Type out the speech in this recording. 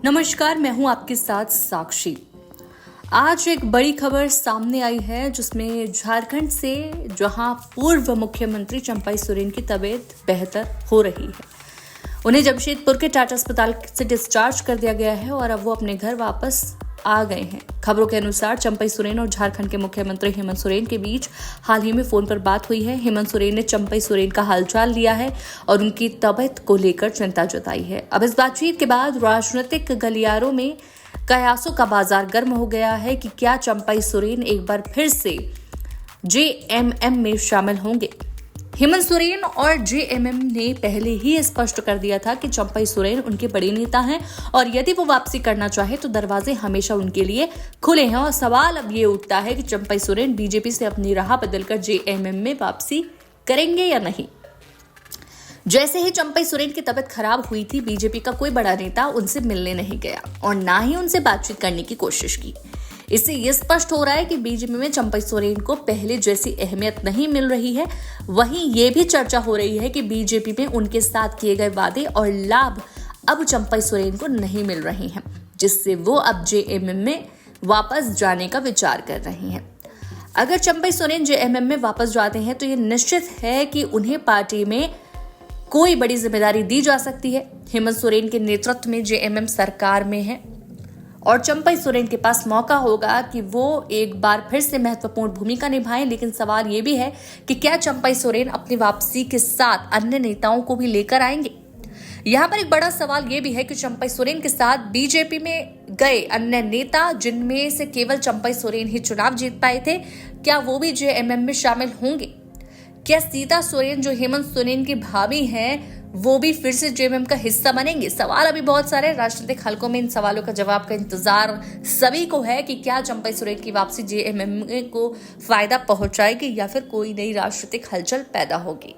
नमस्कार, मैं हूं आपके साथ साक्षी। आज एक बड़ी खबर सामने आई है जिसमें झारखंड से जहां पूर्व मुख्यमंत्री चंपई सोरेन की तबीयत बेहतर हो रही है, उन्हें जमशेदपुर के टाटा अस्पताल से डिस्चार्ज कर दिया गया है और अब वो अपने घर वापस आ गए हैं। खबरों के अनुसार चंपई सोरेन और झारखंड के मुख्यमंत्री हेमंत सोरेन के बीच हाल ही में फोन पर बात हुई है। हेमंत सोरेन ने चंपई सोरेन का हालचाल लिया है और उनकी तबीयत को लेकर चिंता जताई है। अब इस बातचीत के बाद राजनीतिक गलियारों में कयासों का बाजार गर्म हो गया है कि क्या चंपई सोरेन एक बार फिर से जेएमएम में शामिल होंगे। हेमंत सोरेन और जेएमएम ने पहले ही स्पष्ट कर दिया था कि चंपई सोरेन उनके बड़े नेता हैं और यदि वो वापसी करना चाहे तो दरवाजे हमेशा उनके लिए खुले हैं। और सवाल अब ये उठता है कि चंपई सोरेन बीजेपी से अपनी राह बदलकर जेएमएम में वापसी करेंगे या नहीं। जैसे ही चंपई सोरेन की तबीयत खराब हुई थी, बीजेपी का कोई बड़ा नेता उनसे मिलने नहीं गया और ना ही उनसे बातचीत करने की कोशिश की। इससे यह स्पष्ट हो रहा है कि बीजेपी में चंपई सोरेन को पहले जैसी अहमियत नहीं मिल रही है। वहीं ये भी चर्चा हो रही है कि बीजेपी में उनके साथ किए गए वादे और लाभ अब चंपई सोरेन को नहीं मिल रहे हैं, जिससे वो अब जेएमएम में वापस जाने का विचार कर रही हैं। अगर चंपई सोरेन जेएमएम में वापस जाते हैं तो ये निश्चित है कि उन्हें पार्टी में कोई बड़ी जिम्मेदारी दी जा सकती है। हेमंत सोरेन के नेतृत्व में जेएमएम सरकार में है और चंपई सोरेन के पास मौका होगा कि वो एक बार फिर से महत्वपूर्ण भूमिका निभाएं। लेकिन सवाल ये भी है कि क्या चंपई सोरेन अपनी वापसी के साथ अन्य नेताओं को भी लेकर आएंगे। यहाँ पर एक बड़ा सवाल ये भी है कि चंपई सोरेन के साथ बीजेपी में गए अन्य नेता, जिनमें से केवल चंपई सोरेन ही चुनाव जीत पाए थे, क्या वो भी जेएमएम में शामिल होंगे। क्या सीता सोरेन जो हेमंत सोरेन की भाभी हैं, वो भी फिर से जेएमएम का हिस्सा बनेंगे। सवाल अभी बहुत सारे राजनीतिक हलकों में इन सवालों का जवाब का इंतजार सभी को है कि क्या चंपई सोरेन की वापसी जेएमएम को फायदा पहुंचाएगी या फिर कोई नई राजनीतिक हलचल पैदा होगी।